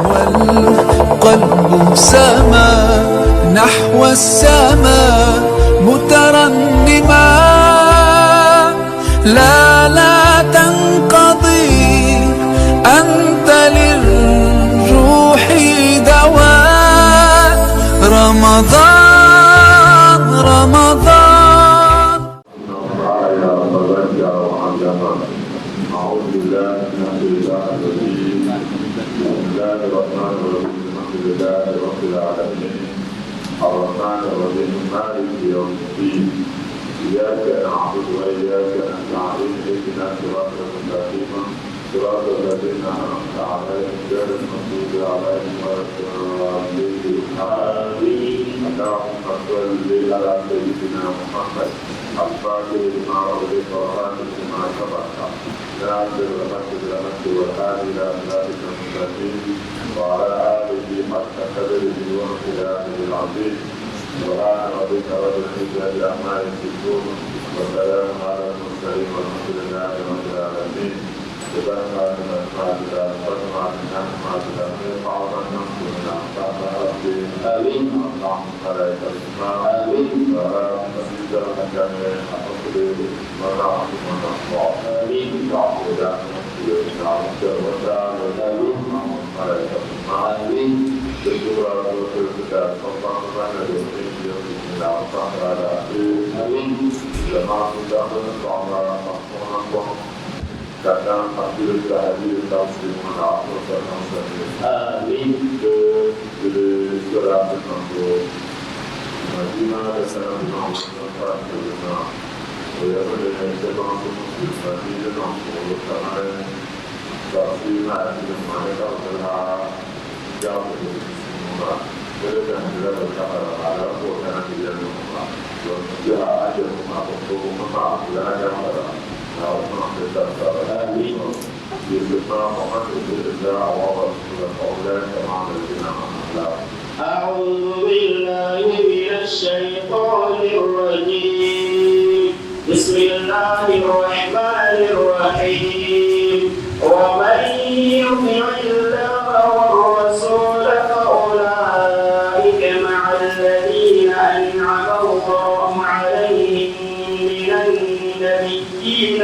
والقلب سما نحو السماء مترنما، لا تنقضي، أنت للروح دواء. رمضان رمضان. أعوذ بالله من الشيطان الرجيم. بسم الله الرحمن الرحيم. الحمد لله رب العالمين الرحمن الرحيم مالك يوم الدين. إياك نعبد وإياك نستعين اهدنا الصراط المستقيم صراط الذين أنعمت عليهم غير المغضوب عليهم ولا الضالين. آمين. اللهم صل على سيدنا محمد الفاتح لما أغلق والخاتم لما سبق ناصر الحق بالحق والهادي إلى صراطك المستقيم وعلى آله حق قدره ومقداره العظيم. سبحان ربك رب العزة عما يصفون وسلام على المرسلين والحمد لله رب العالمين. سبحان من خالق فاسمع من أسمع بالأمين وعظم نصر من أحسان ربي. آمين. اللهم لا تسمع. آمين. اللهم صل على الجميع أقصد ونعم ونصر. آمين. تعبد نصر نعمك وسعد. آمين. اللهم لا تسمع. آمين. بالدعاء والكتاب اللهم نجعل يوم الله تعالى. آمين. جماعة داخل الطعام مصطفى kadang hadir hadir dalam semua proses amin de surah al-Nur Madinah dan Muhammad sallallahu alaihi wasallam ya pada sebab Madinah dan Muhammad tafsirnya itu mereka telah jauh semua mereka sudah berkata ada orang yang Allah dia ada untuk memahami yang ada. آمين. أعوذ بالله من الشيطان الرجيم. بسم الله الرحمن الرحيم. ومن يطع الله والرسول فأولئك مع الذين أنعم الله عليهم من النبيين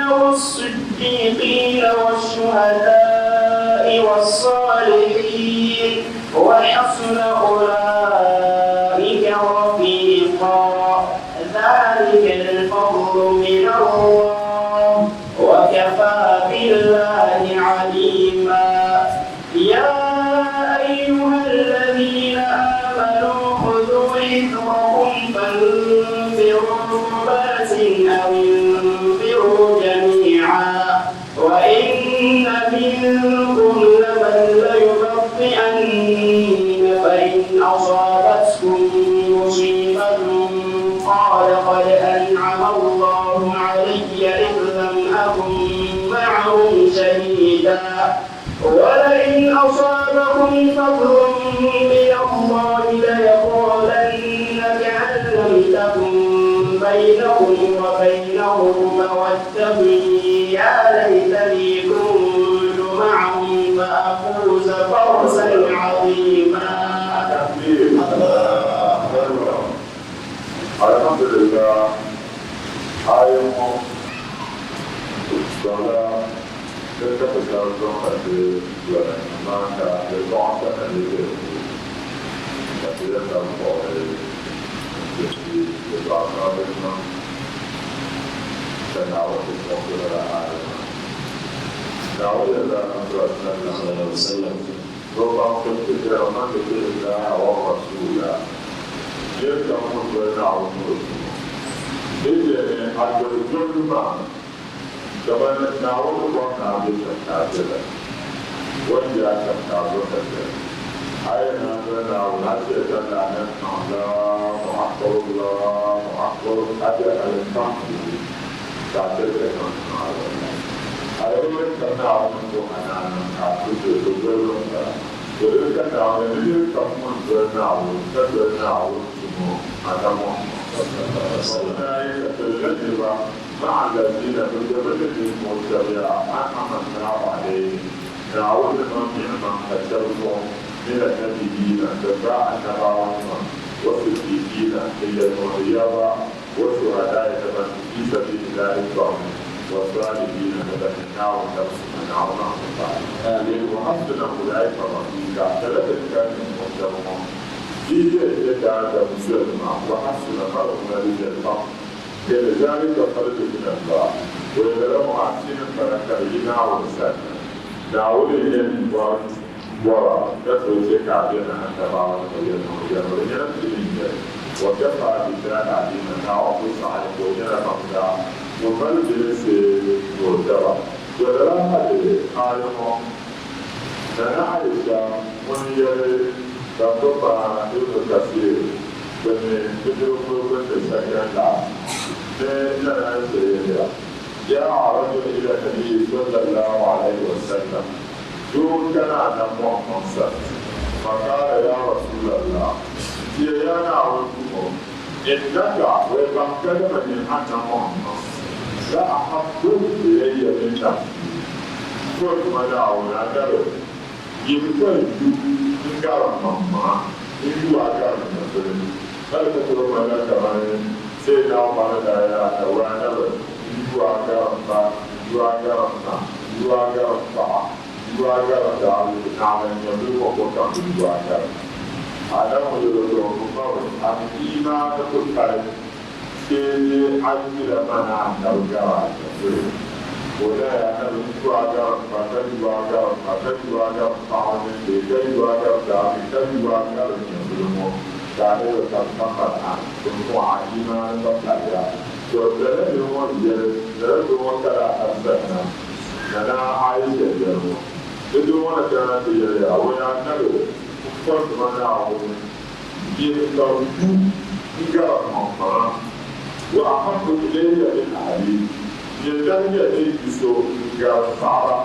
والصديقين والشهداء والصالحين وحسن أولئك رفيقا. ذلك الفضل من الله وكفى بالله عليما. يا أيها الذين آمنوا خذوا حذركم فانفروا ثبات أو انفروا جميعا وإن منكم لمن ليبطئن فإن أصابتكم مصيبة قال قد أنعم الله علي إذ لم أكن معهم شهيدا ولئن أصابكم فضل من الله ليقولن كأن لم تكن بينكم وبينه مودة يا ليتني كنت معهم فأفوز فوزا عظيما. الحمد لله. أيها الصلاة kita bergabung pada bulan maka berdoa dan berdoa. Kita dalam boleh jadi berdoa dengan dan awal itu adalah awal adalah Rasulullah SAW. Doa kita ramai kita awal Rasulullah. Dia kamu berdoa untuk. Dia ada berdoa. Sebenarnya nawa bukan nabi terkadang, wajah terkadang. Ayat nawa nasi terkadang Allah, Akbar, ada al-Fatihah, tak terkadang Allah. Ayat nawa untuk anak-anak aku itu berlomba. Berkat nawa ini kamu bernawa, semua agama. Sebenarnya terjadi مع الذين بالجبل المرسلين أنعمنا عليه داود نعما كتبهم من النبيين تبع النبوة والصديقين إلى المريضة والشهداء من في سبيل الله الكريم والصالحين نبتناه نفسنا عظمه آمين وحسن أولئك رفيقا ثلاثة كان مهتمون في ذلك مسلما وحسن فرقنا للفقر كذلك خرج من الله ويبلغ عسين فنكرهنا ونسلنا داود الجن ورا كثرة كعبنا أن تبارك ويجعل وكفى بالله عليما نعوذ على وجل مقدار وقال جلس مرتبط ولا عالم لنا عائشة منير تطبع ابن كثير من تدرك السكن لا لنا جاء رجل إلى النبي صلى الله عليه وسلم دون كان عن محمد فقال يا رسول الله يا نعوذكم إنك وبمكان من أن محمد لا أحب إلي من نفسي كل ما دعونا قالوا يمكن ينقر مما يجوا أقر مثلا هل تقول ما لا كمان سيدنا عمر دايا وانا يجوا أقر ما يجوا أقر ما يجوا أقر ما يجوا أقر دعوة نعم يملك وقام يجوا أقر هذا مجرد مقاوم أمينا تقول كلام كي عجل منا نرجع ولا أنا يجوا أقر ما يجوا أقر ما يجوا أقر طعام يجوا أقر دعوة يجوا أقر يملك كانوا يتفقد عن كل عجينا نبتلع ولا يوم لا يوم كلا أسمعنا أنا عايش اليوم بدون كانت يا ويا نلو فرد من عون يقدر يقرأ مقام وأحب إليه بالحديث يدعي إليه بسوء يقرأ صعبة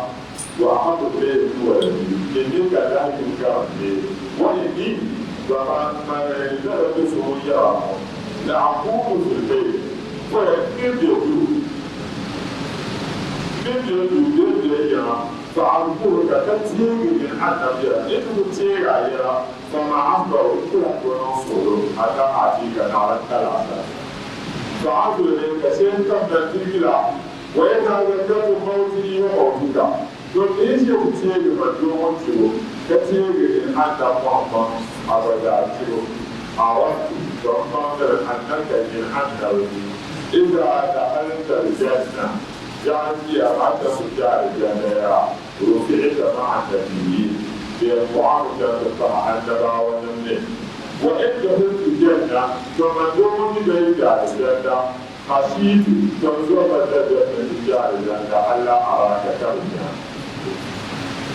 وأحب إليه بولدي يدعي لا يقرأ به ويدين وما يلبس يراه لعقوم في البيت ويكيد يقول كيد يقول فعرفوه كتير من حتى بها إنه كتير عليها فما عبروا كل ونصره حتى عتيك على الثلاثة فعرفوا لذلك سينتم نتيجة ويتذكر موته وموتك فليس كتير مدلوم كتير من حتى محمد أبدا عرفت فانظر أنك من حتى إذا دخلت الجنة يعني أبعد سجار الجنة رفعت مع النبيين بمعاملة النبا والنبي وإن دخلت الجنة فمن دون بيت الجنة خشيت تنظر الجنة سجار الجنة ألا أراك كرجا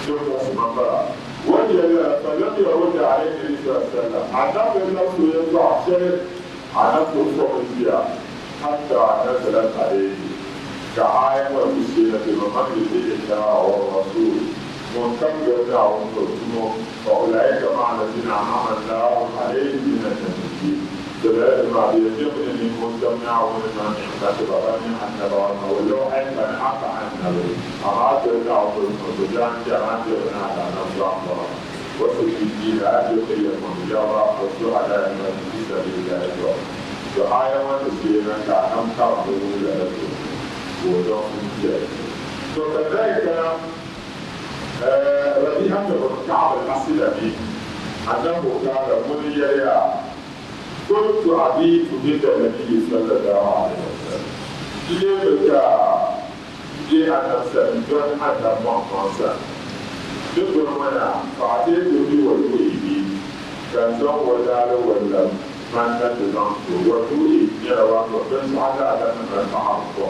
ثم سمع وجد فلم يرد عليه النبي صلى الله عليه وسلم عذاب النفس يطلع شيء عذاب الفقر حتى نزلت عليه كعاية وبسيلة ومجلس الله والرسول منتظر دعوة الرسول فأولئك مع الذين أنعم الله عليهم من النبيين ثلاثة ما بيجب أن المجتمع ومن يحتسب بني النبوة ولو أن حق عن النبي أراد دعوة الرسول جمعت بنات النصر وسجدين أجل المجرى والشهداء من في سبيل الله فآية وبسيلة كأنهم تربوا لأجل وكذلك ربيعة بن كعب الأسلمي أنه كان منيا كنت أبيت بيت النبي صلى الله عليه وسلم إليك أن سألتون حتى محمد يقول منا فأتيت بي والوئي كان زون ودار ولم من تتزنك والوئي يروان وبنس على أدنى المعرفة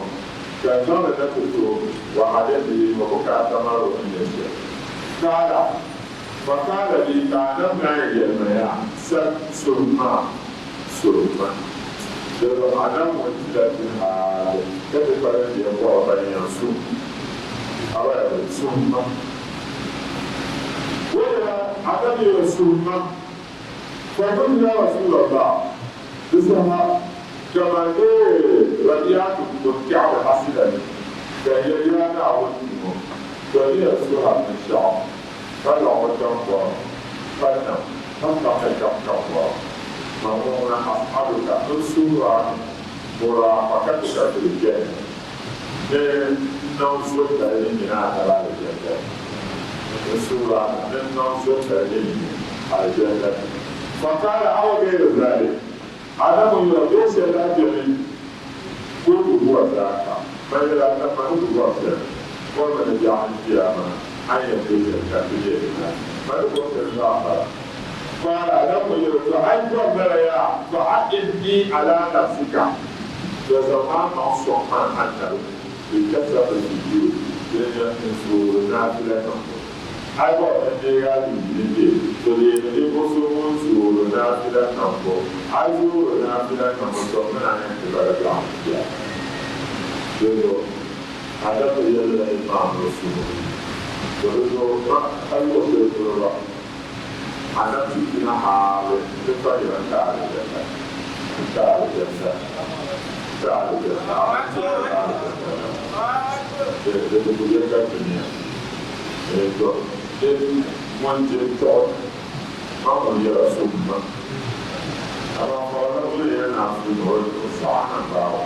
كان زون تتزنك وعليه وبكى ثمر من يسير قال فقال لي كان معي المياه سلمان لأنه عدم وجدت هذا كيف يقول بين يسوع أولا سلمان وإذا عدم يسوع فقلت يا رسول الله بسرعة كما ربيعة بن كعب الأسلمي كأيام عودهم فليصلح من الشعب فلعوا الجنب فلنم فلنم الجنب فهو أصحابك نصورا مرافقتك في الجنة من نوصل من هذا الجنة نصورا من نوصل على الجنة فقال أو غير ذلك عدم يرجوش الأجل كل هو ذاك فإذا لم هو ذاك ومن جعل القيامة أن يجوز الكافرين فنقول الآخر قال عدم يرجوش أن يا فعدني على نفسك وزمان أصحان أنت بكثرة السجود لأن ينصر نافلة Agbọ́ ẹni ra ìdíje tòlè ní bóṣùwò ṣòro náà fílẹ̀ náà bọ̀. Agbóhùn náà fílẹ̀ náà bọ̀ sọ fún àwọn ẹni bẹ̀rẹ̀ bí àwọn ìyá. Lọ́dọ̀ àdàpọ̀ yẹn lọ ní máa lọ sùn. Lọ́dọ̀ má agbọ̀ tó tó lọ. Àdàpọ̀ tí náà hà lọ nípa ìwà káàlì jẹ̀ta. Káàlì jẹ̀ta. Káàlì jẹ̀ta. Lọ́dọ̀ tó yẹ ká tó ní ẹ̀dọ̀. Wọ́n jẹ tọ́ báwo yẹra sóògùn náà àwọn ọmọ ọlọ́wọ́ yẹn náà fi ọ̀rọ̀ sáánà bá wà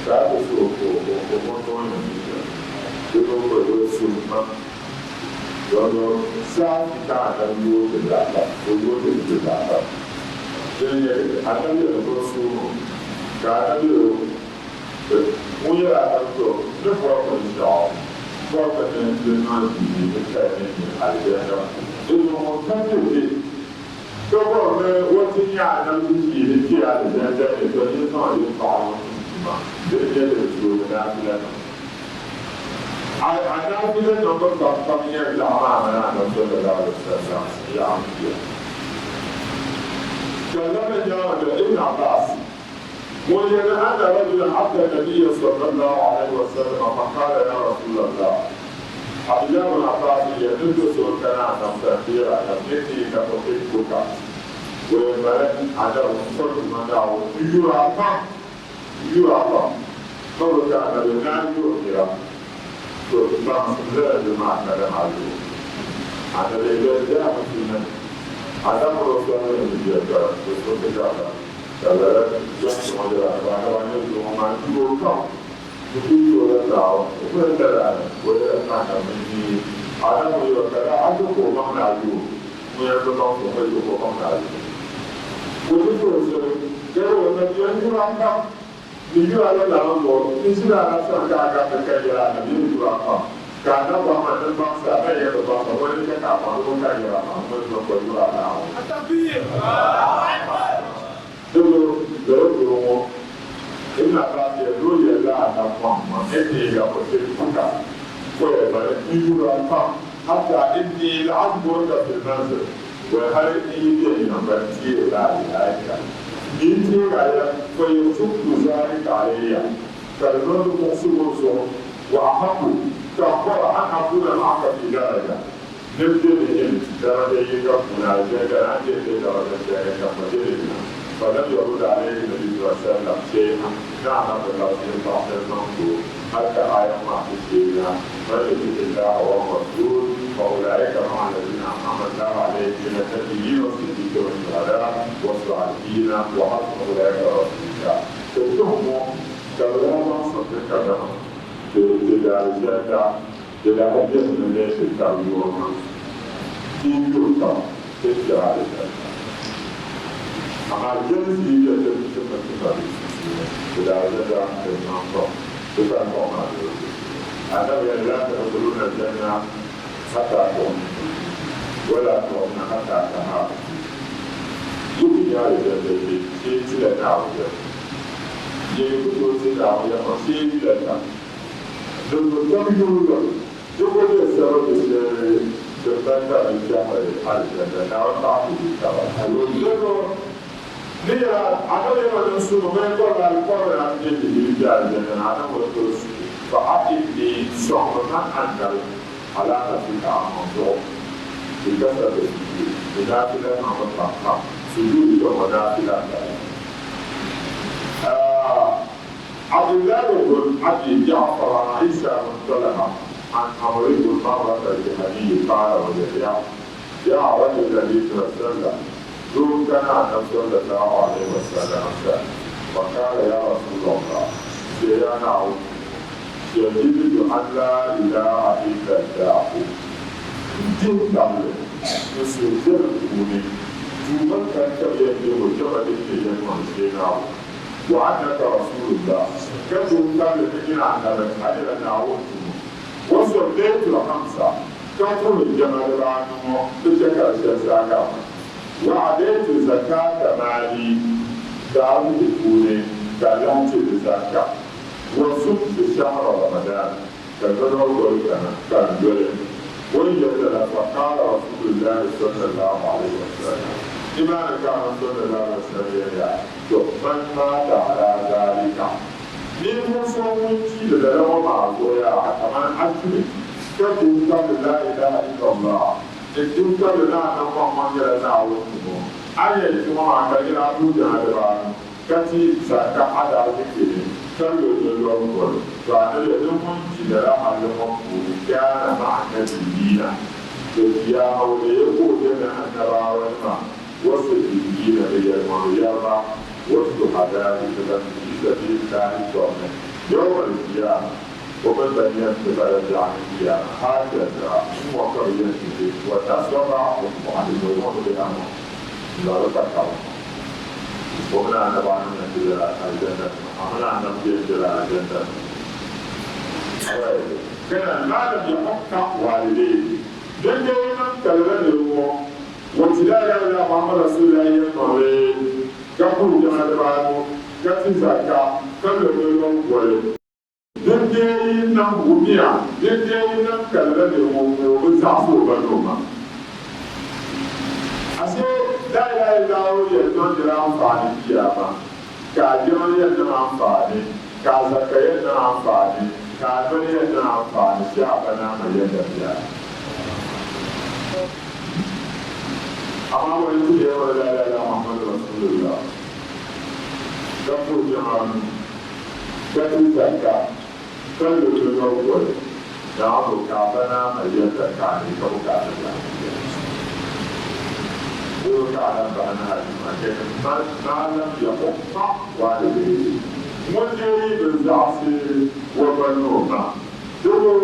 láti fi òkò tó yàn nígbà tí ó wọ̀ ẹ̀rọ sóògùn náà lọ́dọ̀ sáàtì ká àdáyé ó ti dàgbà owó tó ti dàgbà lẹ́yìn àdáyé ẹ̀rọ sóògùn ká àdáyé ẹ̀rọ wọ́n yẹra àdáyé nípa ọkọ̀ ìṣàwọ̀. Fortsättningen blir man inte bestämning alldeles. Det är något tanke. Då var det åt gärna beskrivet till alldeles. Det är så det tar ju fan. Det är det som är där till det. Alla vill det något att familjen klara med andra så det där så ja. كلام جابر ابن عباس وجد أن رجلا أتى النبي صلى الله عليه وسلم فقال يا رسول الله عبد الله بن عباس يدل سلطان عن تفسير نفسي كتحبك وملك على فرد من دعوه يرى فقال كان بنان يؤثر فقال لا جماعة كلام عليه عن الإجابة جاء مسلما عدم رسول الله يجب رسول Kalau just modal, bahawa rumah itu kau, itu orang tahu, bukan ada, boleh mana ini, ada boleh ada, ada korban lalu, mungkin orang semua itu korban lalu. Begitu kalau orang yang kurang tahu, dia ada dalam bor, istilah asal agak berkaitan dengan kurang. Karena bahawa bangsa ada yang berbangsa, boleh kita apa pun kaya, boleh berkurang tahu. Dulu dulu ina baati dulu ya la na kwamma ene ya ko te kuka ko ya ba ni yura pa hatta inni al'abdu da fil manzil wa hal inni ya ba ti la ilaha ni ti ga ya ko ya tukku zalika alayya kalmatu musubuso wa ahqqu ta'bara an aqula ma'aka fi daraja nibdi bihim daraja yakuna jaga ande daraja yakuna فلم يرد عليه النبي صلى الله عليه وسلم شيئا نعم بالله في بعض المنصور حتى آية ما تشيرنا من يطع الله والرسول فأولئك مع الذين أنعم الله عليهم من النبيين والصديقين والشهداء والصالحين وحسن أولئك رفيقا. تلتهم كلام صدق لهم إلى حديث من ليس التعبير والمنصور في يوتا تشجع على ذلك. Amal jenis dia seperti tadi, sudah ada nampak, bukan orang itu. Ada yang lain terus jadinya kata pun, wala pun kata kata. Itu dia jadi tidak tahu dia. Dia itu tidak tahu yang masih tidak tahu. Dan kami juga, juga dia selalu bertanya menjawab hal dan tahu tahu. Dia ada yang menunjuk mereka dan jadi dijaga dengan ada betul. Saat ini seorang anda ala kita ambil kita sedih. Kita tidak mahu sujud juga pada tidak. عبد الله بن أبي جعفر عن عيسى بن طلحة عن عمرو بن مرة الجهني قال وجزاه جاء رجل النبي صلى الله عليه وسلم ذو كان صلى الله عليه وسلم وقال يا رسول الله سيانا يجب أن لا إله إلا الله دين كامل مسجد كوني جمل كان كبير وجمل الجنة والسيناء وأنك رسول الله كتب كامل من عندنا على نعوم وصليت الخمسة كتب الجمل عنه بشكل شاسع وعديت زكاة مالي داود كوني كلمت الزكاة وصمت شهر رمضان كذا وقلنا كان جل ويجد فقال رسول الله صلى الله عليه وسلم لما كان صلى الله عليه وسلم من مات على ذلك من صومتي لدلو معصويا كمان أكمل كنت لا إله إلا الله كنت لا نقوم من جلنا وسمو أي كما كان يقول جهاد كتي سكا على ذكره كانوا يقولون فأنا يدوم جلنا على كان مع النبيين يا أولي يقول لنا أن راونا والصديقين بالمريضة والشهداء في سبيل الله يوم القيامة ومن بني يتبع عن القيامة هكذا وقرية وتصرع ومعلمون بأمر لا تتكلم ومن أن بعض من الجنة ومن أن نبدأ الجنة كان ما لم يحق والديه دائما كلمه وتلاقي يا محمد رسول الله يقول كفر جمال بعض كفر زكاة كفر يوم ولد دائما نعوميا دائما كلمه وبتعفو بنوما أشي لا إله إلا هو يدون جرام فاني كياما كاجون يدون فاني كازكاية يدون فاني كابن يدون فاني شعبنا ما يدون أما ويقول يا ولد لا إله محمد رسول الله كفر جمال كفر زكاة كفر يوم نعم كابنا ما يدون فاني كابنا وكان بأنها ما لم يحق والديه مجري بالزعف وبنوما دلو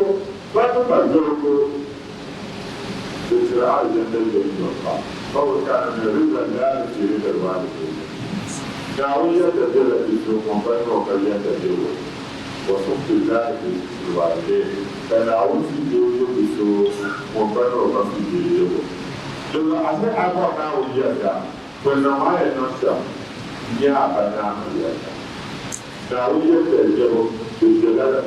بنوما بسرعة الجنة والنقاء فهو كان من رضا الله في رضا الوالدين دعوية تدل بسوء وبنوما يتدل وصفت الله في الوالدين فنعود في جوجو بسوء وبنوما في جوجو لما أصبح أبونا وياك فإنما ينشأ يا بنا وياك داوية تجرب بالجلالة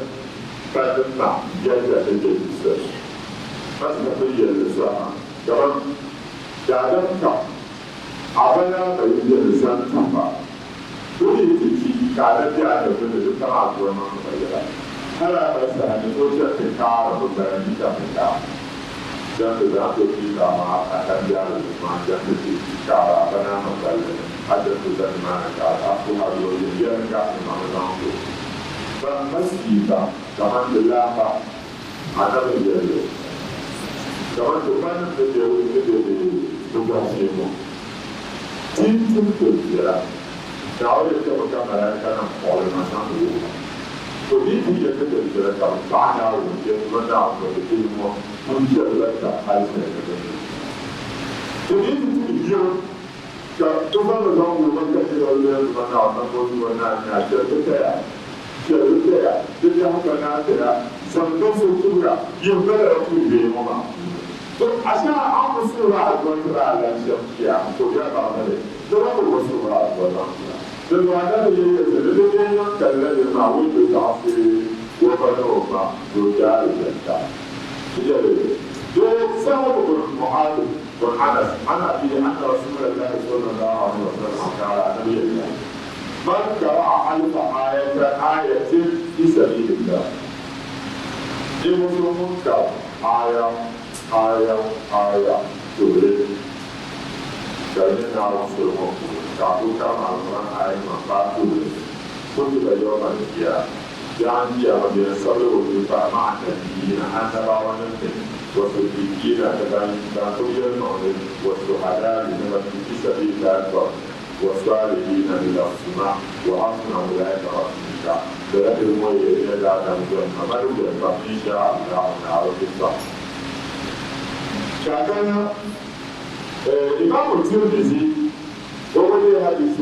فتنفع جلالة الجلسة فاسمحية للساعة كمان جعلتك عبنا بيجي لسان تنفع تريد تجي كانت يعني من الجماعة وما مغيرة هلا بس هنقول شيء كار وبرني كار جنب ذات الكيكا مع أكاديال مع جنب الكيكا بنا مثلا حدث ذات ما كار أخوها يوجد كار مع نامو فمسكيتا كمان بالله أنا بيجي كمان كمان بيجي تبغى تين كذا دعوة كمان كان حول مثلا فدي هي كذا كذا بعدها وجد منا وكذا ممكن لك حاجة كذا فدي تيجي كتبنا لهم ومن كذا ولا منا نقول ونا نأجر كذا كذا كذا كنا كذا سمعوا سورة يبغى يقول بينهما عشان عم سورة وترى على الشمسية سورة بعدين ترى سورة وترى بالوعدة يجري كالذي معود بالعصر وبنوما رجال الجنة يجري سبب معاذ بن أنس عن أبي أن رسول الله صلى الله عليه وسلم قال نبي الله من قرأ 1000 آية في سبيل الله المسلمون آية تولد كأننا رسول الله كابو كما القرآن آية ما بعده كتب يوم القيامة يعني قيامة بيصبر والدفاع مع النبيين أنبا ونبي والصديقين كان كل المؤمن والشهداء لما في سبيل الله والصالحين للأسماء وحسن أولئك رفيقا بلد المؤمنين لا تنزل فمن إن شاء الله نعرف الصح. شاكرنا إمام الترمذي وولي حديث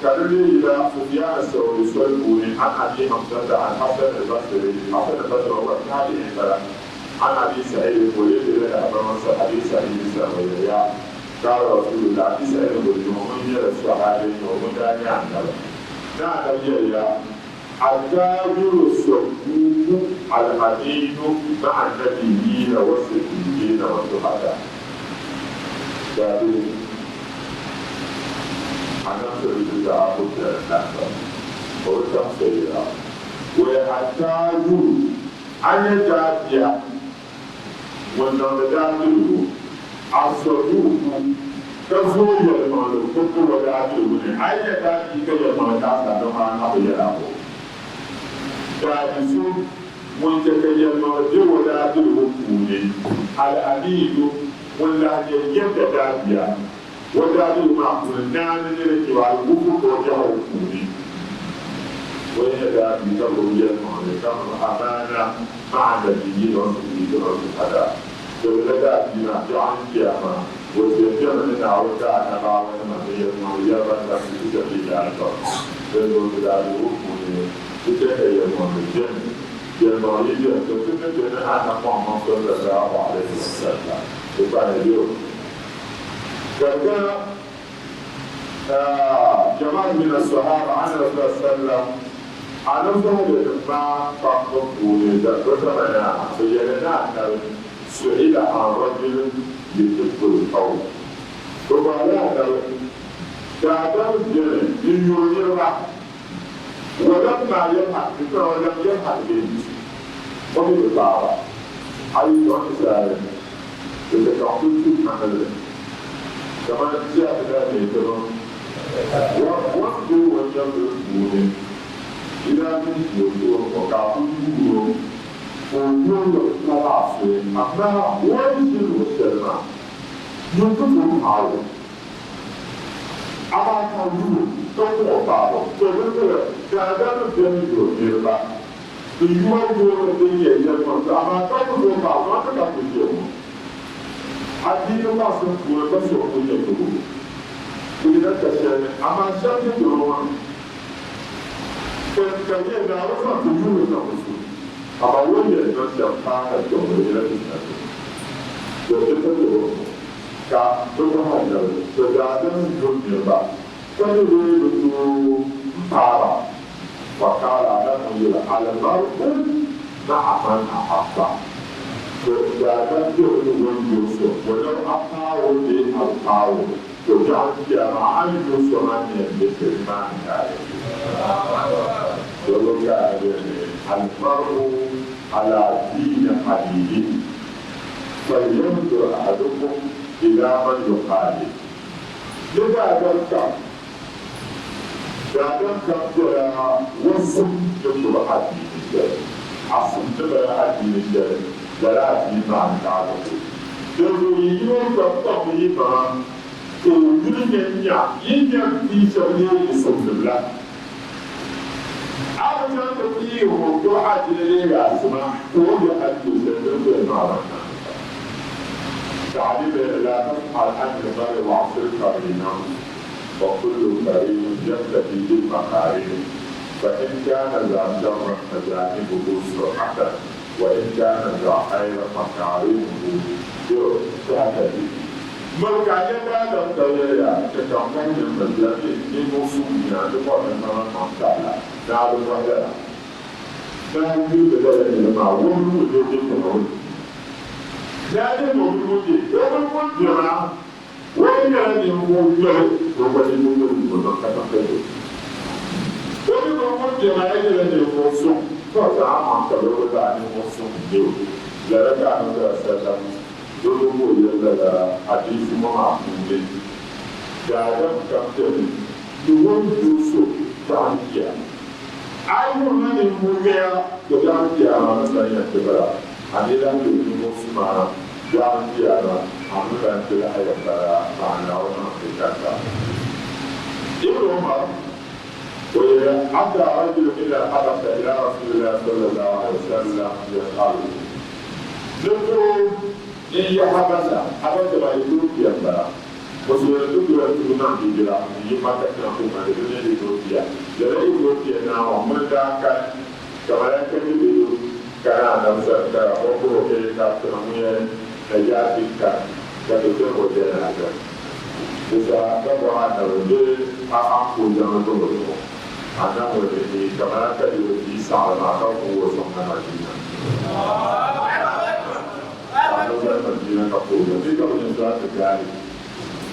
كرري إلى سفيان الثوري سؤال عن أبي حمزة عن حسن البصري هو التابعي عن أبي سعيد الخدري إلى أبي موسى حديث أبي سعيد قال رسول الله أبي سعيد الخدري ومن يرى الصحابي ومن داني عن نعم يا التاجر الصدوق الأمين مع النبيين والصديقين والشهداء. أنا سأريد أقول لك وتفسير ويحتاج أن يجازي ونمدانه الصدوق كفور يلمان كفور ودانه أي يجازي كيلمان كاسا نما نبيله جازي ويتكيلمان جو ودانه كوني الأمين ولا يجازي ودانه معقول نان نرجع وقوف وجهه كوني ويدا بتقول يلمان كما أمانة مع النبيين والصديقين والشهداء. ولدا بنا جعل كياما وسيجمعنا وكان معنا من يرى في سبيل الله. لأنه بدأوا كوني تجاه يلمان الجنة يلمان الجنة تكون أنا محمد صلى الله عليه وسلم. وكان اليوم كان جماعة من الصحابة عن رسول الله صلى الله عليه وسلم على فهد ما فقطوا لذلك فيلنا سئل عن رجل يدخل القوم فقال كادر الجنة ليريرا ولما يلحق بك ولم يلحق بك ومن الطاعة أيضا سائل إذا كنت تتحمل كما جاء ذلك وقت وجب الكون إذا كنت وقعته ويقول الثلاثة أما ويجب السلمة يكون حاله أما كان يقول بعضه فبدأ كأنه يجب الإرباء يقول الدنيا يجب أما كان بعضه ما كان يجب أدين الله سبحانه وتعالى يقول إذا كشان أما شان يجرون كان يدعون تجول النفس أما وين ينسى فاعل الجمهور إلى الإسلام يتفقون كتبها جل سجادة الدنيا كان يقول تعالى وقال له على المرء مع من أحبه سجادة الدنيا ولو أقاو لأقاو وجعل جماعة المسلمين بسلمان عليه ولو كان المرء على دين حبيبه فلينظر أحدكم إلى من يخالف لذا ذلك جرى وصف يطلع الدين الشرعي عصم تبع الدين الشرعي لا دين عن تعرفه يقولون تطبيقا ويجب أن في سبيل الله. أنا تقول موضوع جليل أسمع وجه الجزء بالمعركة. تعليم لا تفعل أن يصير وعصر كريما وكل كريم يبتدي بالمكارم فإن كان ذا شر فجانبه سرعة وإن كان ذا خير فكارمه يهتدي. Mereka dalam daya kecaman yang berlari di musuhnya depan dengan masalah dalam wajah. Dan juga dalam mahu menjadi penuh. Jadi mahu menjadi wajah yang mulia berwajib untuk kata itu. Jadi mahu menjadi yang musuh. Kata amat kalau ada yang musuh itu. Lalu kan ada dulu adalah hadis Muhammad. Dalam kata dua dosa tanya ayu na ni muya to ya ti ama na ya te bara ani la ni mo suma ya ti ana amu la ti la ya bara ana ona te kata ibnu umar وعدى رجل من الحبشة إلى رسول الله صلى الله عليه وسلم يقال ذكروا إن حبشة ما يتوفي أمبرا وسورة تقول تقولنا بجلا يما تكنكم عن الدنيا الإثيوبيا لذا إثيوبيا نعم ومن ذاك كما يكفي بدو كان نفسه كأوكو كيكا تنمية نجاتك كتوتر وجهنا إذا كبر نرجع أحكو جانبه أنا ولدي كما كان يسعى معه وصنع مدينة. أنا وصنع مدينة كقول في كم يسعى تجاري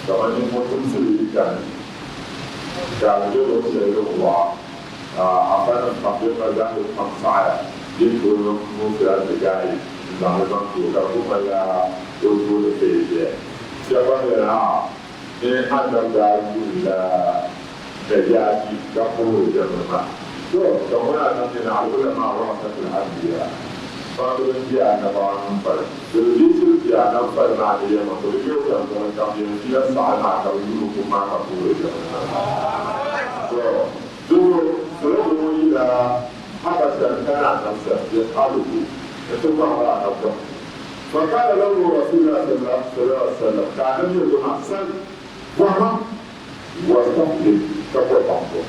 كما يمكن سلوك كان يجوز سلوك أفضل تطبيق ذلك الخمسة يكون مفيد تجاري زمان كوكا يا يقول في جبهة أنا داري نجاتي كفور جمعنا كمنا نحن نعلم ما رأسة الأنبياء فقد جاء نبان فر بالجسر جاء نبان مع اليوم فلقيت أن كم ينزل سعنا كويلكم ما كفور جمعنا سلوه إلى حبشا كان نفسه يسأله يتبع على نفسه فقال له رسول الله صلى الله عليه وسلم كان يقول أحسن وهم واستقبل تقوى بعضه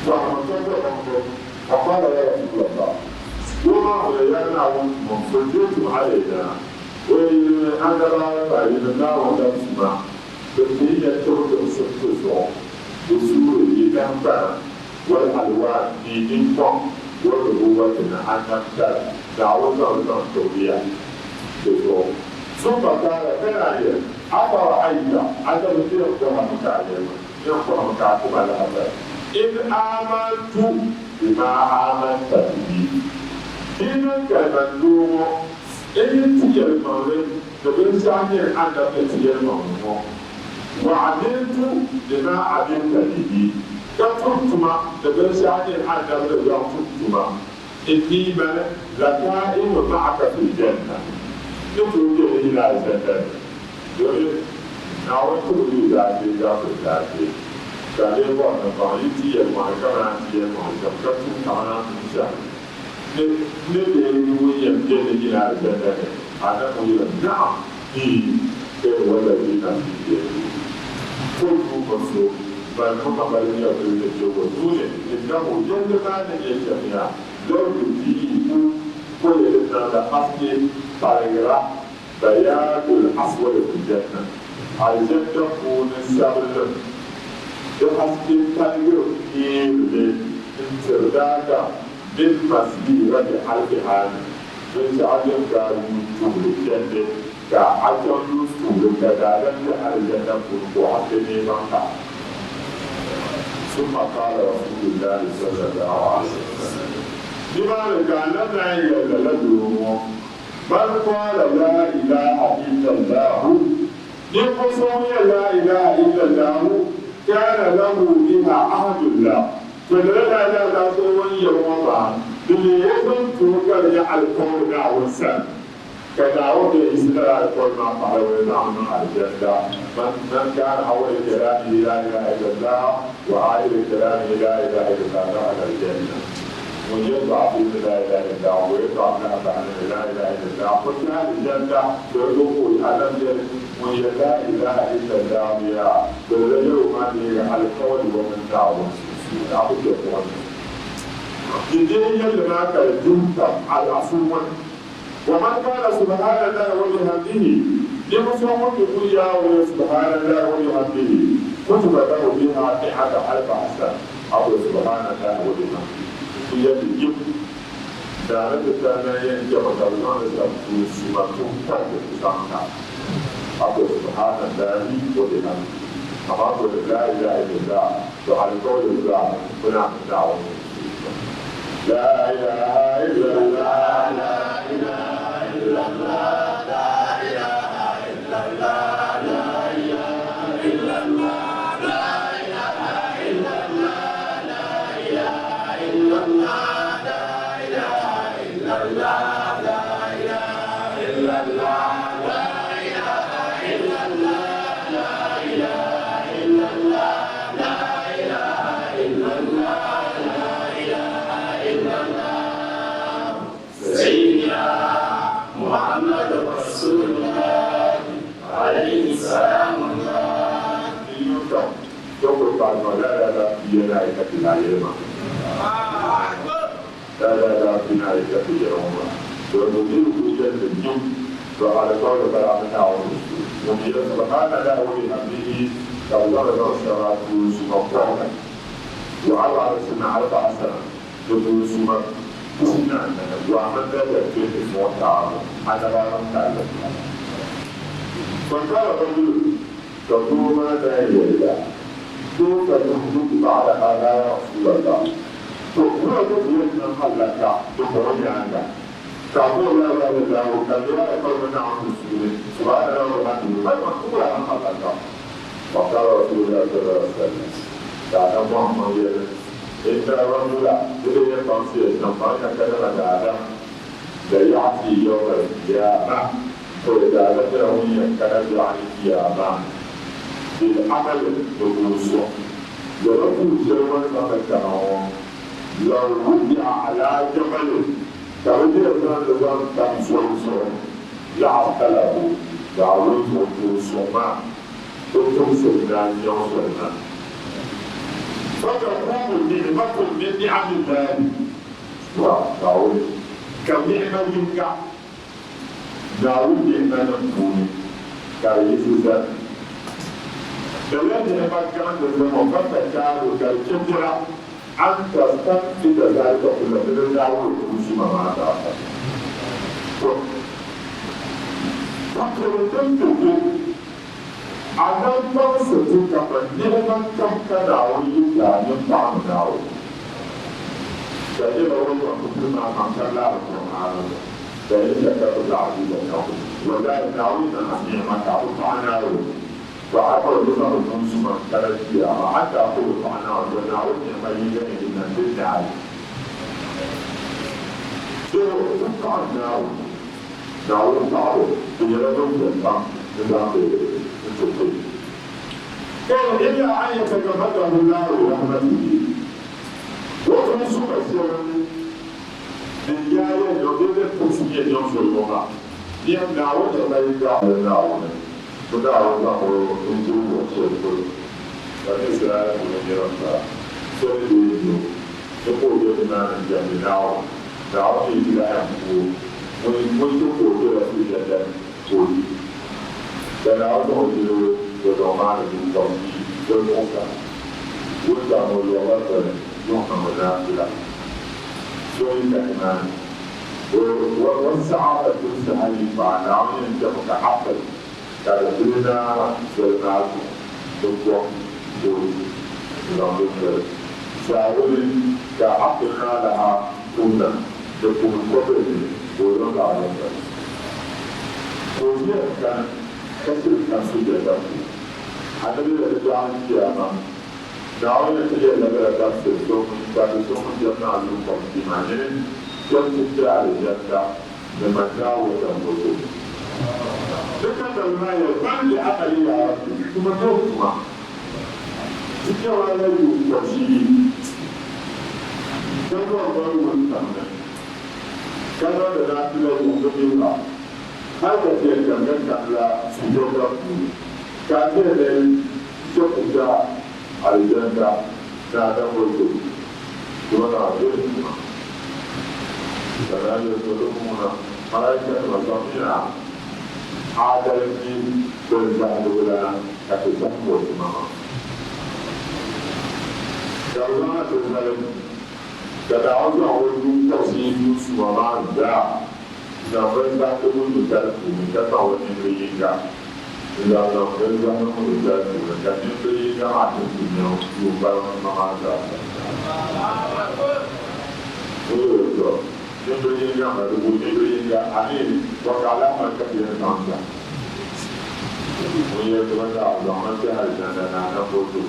وهم تقوى بعضه فقال يا رسول الله وما ولينا منفردين علينا وأنا لا فإننا ولا نسمع بالنية ترد الصوت وسور الجنبان والألوان في إنفاق ورغوتنا أن نبتل دعوتنا التوبية ثم قال كان أفرأيت عدم يقوم مكعكم على هذا إن آمنت بما آمنت به إن كان دوم إن تير المولد تبين سعني أن تير المولد وعملت بما عملت به كتبتما تبين سعني أن تبتما إني من لكائن معك في الجنة يخرج إلى الجنة يقول نعوذ بالله من ذلك كان يقول أن قائتي المعكرة هي المعكرة كما نشاء نبي يمكن إلى الجنة أنا أقول نعم هو الذي نفسي كل مصر بل هم بل يقول الجوزون إنه جنبان الجميع لو يجيب كل الإنسان أصلي طريقة بيان الأسود في الجنة الجنة تكون السبب يحسب طريقة كيل انتردادا بالمسيرة حلقها من سعادة كاريوتو الجنة كأجل يسول كدادا الجنة كنتوحتني مكا ثم قال رسول الله صلى الله عليه وسلم لماذا كان لنا يلدهم بل قال لا إله إلا الله لقصوم لا إله إلا الله كان له بها عهد الله فلنا لا تسوي يوما باللي يزن توكل يعل قولنا والسن كدعوة الإسلام الكل ما قالوا نعم الجنة من كان أول كلامه لا إله إلا الله وآخر كلامه لا إله إلا الله على الجنة ويطلع في لا إله إلا الله ويطلع من أبعاد لا إله إلا الله قلنا الجنة يقول ألم وهي لا إله إلا الله يا بالرجل من على القول ومن دعوة أعبد يقول جديا لما كالجنة على عفوا ومن قال سبحان الله وبحمده لمسلم يقول يا سبحان الله وبحمده كتب له بها 100,000 حسنة أو سبحان الله وبحمده يجب دارة الثانية يجب تلقان الأمور سمتهم تحت الإسلام أقول سبحان الله وبحمده أقول لا إله إلا الله وعلى قول الله ونعم الدعوة لا إله إلا الله لا إله إلا الله لا إله إلا الله لا إله إلا الله لا إله إلا الله لا إله إلا الله yana aikata na yirma da fina aikata yirma don da zai kujen da jin to alƙawar da bara mata wani wani ya subhana da wani hamdihi da Allah da salatu su maqama wa ala sunna arba asara da su ma sunna wa man da ya ce mu ta ana ba ran ta fa kala rajul to kuma da yalla to ka dubu ba da ala rasulullah to kuma da wannan halaka to ko ya anda كابول لا لا لا وكذا يقول من عام السوري سبحان الله وبحمده ما مكتوب عن الله وقال رسول الله صلى الله عليه وسلم كان محمد يقول إن الرجل الذي يقصي النفاق كذا آدم لا يعطي يوم القيامة فإذا ذكره يكذب عن القيامة بالعمل بالوصول يرفض جرما فذكره لو وضع على جبل كابتن الزمان الزمان كان سويسون يعقله يعود وتوسما وتوسنا يوسنا فتقوم نعمة من نعم الله داود كنعمة منك داود نعمة نقول كيسوع دلوقتي نعمة كان الزمان فتكارو كالجبرة أن تستنفذ ذلك كله من داود وسما ما داود فكرتم أنا فانسة كمان نعمة كم كداود يعني طعم داود فإذا هو كنا ما كان لا القرآن فإذا كان العزيز داود وذلك داود نعمة داود معنا وعبر بنا الكونسوم كالجيا حتى أقول معنا ونعود ما يجي من الدنيا تبقى نعود تعود بيرجون بالفم بالفم قال إلا أن يتكفله الله برحمته وكونسوم السر بالجاية يوجد تسمية يوم في اللغة يوم نعود ما يجي نعود Sudah Allah untuk sesuatu. Tapi saya punya rasa seperti itu. Seperti mana yang tahu ini tidak mampu. Untuk boleh tidak boleh. Dan Allah itu berdoa untuk berdoa. Untuk melakukan yang menakutkan. Soalnya والسعادة تنسحب مع نعم متحقق كان دينا سلناك دكتور دكتور سأقول كعقلنا لها كنا دكتور قبل ولن علينا وهي كان كسر كسر هذا اللي جاء القيامة نعم يتجه لبلا كسر ثم كان ثم جمع لكم إيمانين كم تجعل الجنة لمن جاءوا تنبضوا ذكر الماء يفعل لعقل يا رب ثم توقف ذكر على التوحيد ذكر الله والتمنى كان ذات له مقدمة هذا كان لا سجود كان له شقة الجنة كان له ثم تعرفون فلا يدركون ملائكة وصفينا عادلتي بالزعل ولا كتسمى وسمها كما تزال كدعوة عود تصيب وما دع نفرد تقول تلفون كتعود إليك إذا نفرد تقول تلفون كتعود إليك عدد اليوم يبقى ما دع Indonesia baru Indonesia ini wakalah mereka yang tangga. Punya tuan Allah masih ada dan ada foto.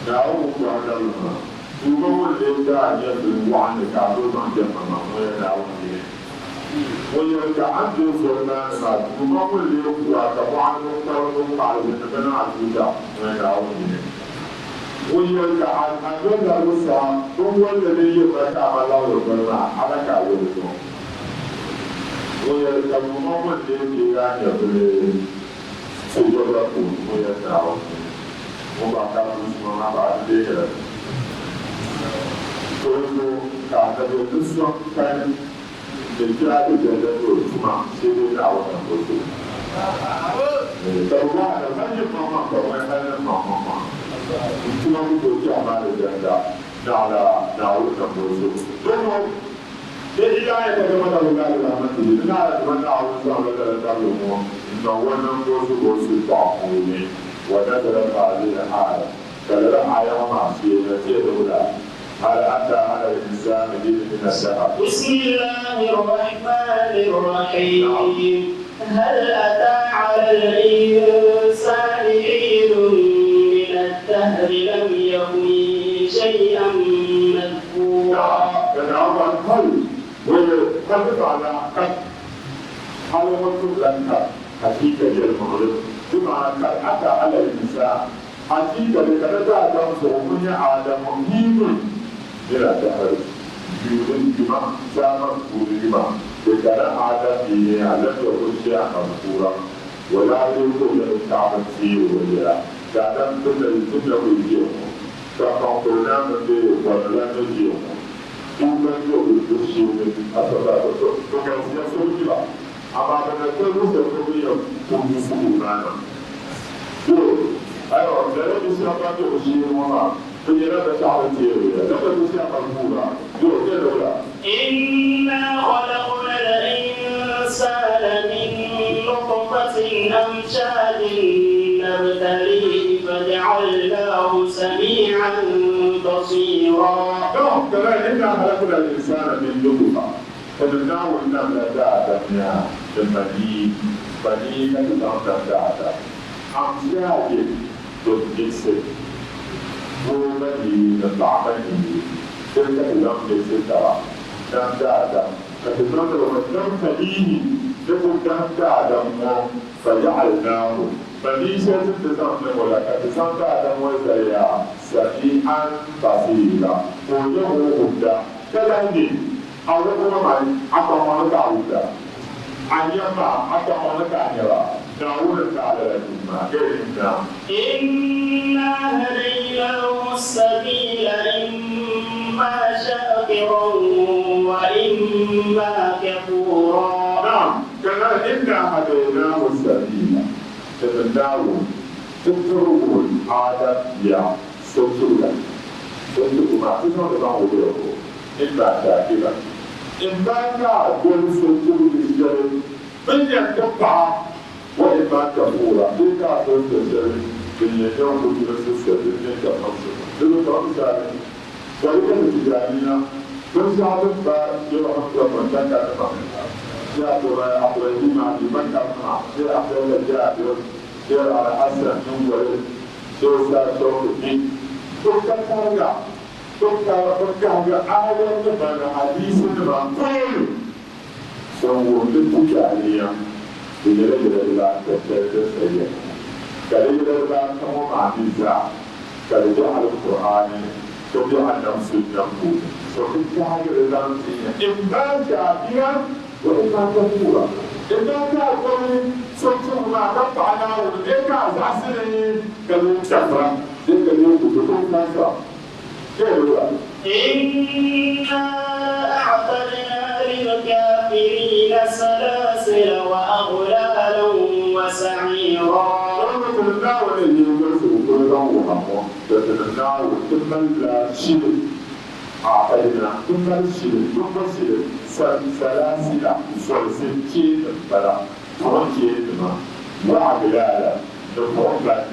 Jauh keluar rumah. Semua mereka hanya berbuat kalau macam mana mereka tahu ini. Punya keadaan sebenarnya semua mereka keluar kalau kalau benar juga mereka tahu ini. ويلك عن أجل الرسع هو الذي يبقى على ربنا على كاوله ويلك المؤمن الذي لا يبلغ سجدته ويسعه وبعد ذلك ما بعد ذلك كله كان بالنسبة كان بالجاد جدته ثم سيد دعوة الرسول. تبغى هذا يفهم ما هذا ما ثم يقول جمال الجنة دعوة الرسول. Jadi pada mata lugar dalam itu, negara di mana awal zaman dalam umum, nawan bosu tak ini, wadah dalam hal kalau ayam masih ada ulah. هل أتى على الإنسان من السحر بسم الله الرحمن الرحيم هل أتى على الإنسان حين من الدهر لم يكن شيئا مذكورا هل وقد على قد هل وصل لك حقيقة المغرب بما قد أتى على الإنسان حقيقة لكذا آدم صومني آدم مهيم إلى دهر يوجد جمع زمن كلما وكذا آدم إلى علم يكون شيئا مذكورا ولا يكون الكعبة فيه ولا آدم كل الجملة ويجيه فقام قلنا من ذي ولا نجيه ثم يقول الشيء أصلا فكان سياسة كلا أما من كل سياسة كل سياسة أيوة لا يسافر بشيء وما فجرا بشعر تيري لا يسافر بولا يو كذا إنا خلقنا الإنسان من نطفة أمشاج نبتليه فجعلناه سميعا بصيرا. نعم كذا إنا خلقنا الإنسان من نطفة فجعلناه نبتليه بني كذا أمشاج بالجسد ومدي نطعمني تلك الأمر سترى دم دادم فتتنظر ومدم فليه تقول دم دادم فجعلناه فليس تتنظر ولا كتسان دادم وزيا سميعا بصيرا ويوم هدى كذلك أولا معي أطمع داود أن يما أطمع دانيرا داود تعالى لكما إنا هديناه السبيل إما شاكرا وإما كفورا. نعم كما إنا هديناه السبيل تبدأوا تتركون آدم يا سوسولا سوسولا تسمع الله إما شاكرا إما كأقول سوسولا من يتبع وإما كفورا تلك أقول سوسولا من يجاوب بنفسه من يتفصل لذلك ولكن التجارية من ساعدت بجرعة من كان يا ترى أبراهيم علي من كان يا أبراهيم الجابر يا على حسن نور سوسة شوقي تكتارجا تكتارجا آية من حديث من كل سووا التجارية بجرعة الله تكتارجا كلمة الله كم معجزة كلمة القرآن كلمة نفس النبوة فكتاب الله إما شاكرا وإما كفورا إما كفورا سوف ما قطعنا ولديك عزيزي كلمة كفرا كلمة كفورا إنا أعتدنا للكافرين سلاسل وأغلالا وسعيرا. أعطينا ثم الشيء سلاسل سلسلتين بلا فرنجين وعقلالا لفرنجات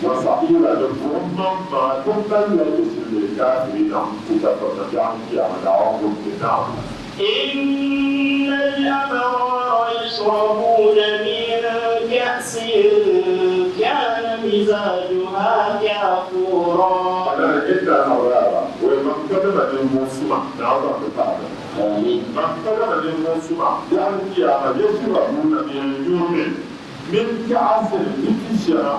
وصحيرا لفرنجات ثم الذي الكافرين تتفرج عن كيامة عوض النار. إن الأبرار يشربون من كأس كان مزاجها كافورا. إن الأبرار ومن قدم الموسم نعظم بتاعنا من قدم الموسم يعني كيامة يشربون من كأس لتشرى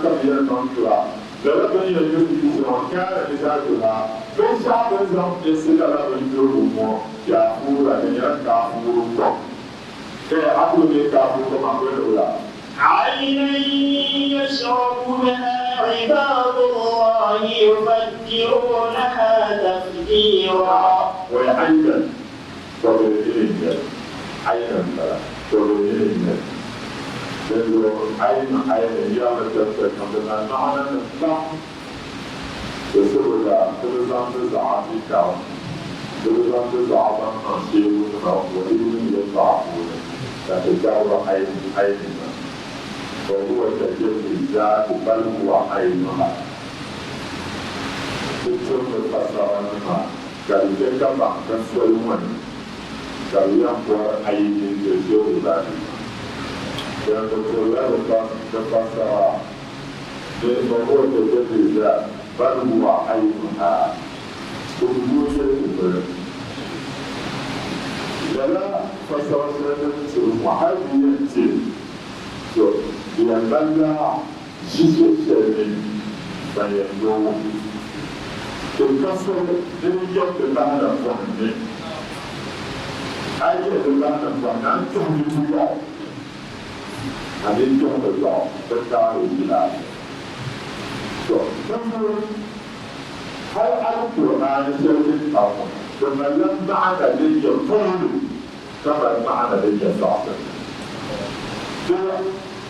كبيرة منكرة لربنا يجوز كان مزاجها من شعب الزم يسير بالجروم كافورا كافور عقل كافور ما بيقول عينا يشرب بها عباد الله يفجرونها تفجيرا. ويعينا وبيجينا عينا فلا وبيجينا لأنه عين يوم التفكير عندنا معنى الإسلام يسوع تلزم تزعل كاو تلزم تزعل عن شيء ويريد يزعل لكن كاو عيننا وهو تجلي الذات بل هو عينها ثم فسرنا قال لك بعد كسلمان قال يقوى عين الجزء ذلك dan berkata kepada bahwa terjadi baru wahainya tunggu sebentar. Dalam pasal-pasal wahai ini, so yang benda sisi seni banyak dua. Terkasar ini yang berbahan apa ni? Ayat berbahan apa? Nanti juga. Ada yang berlaku berkali kali. So, namun hal Al-Quran sering tahu. Kemudian mana dia perlu, kemudian mana dia sakit. So,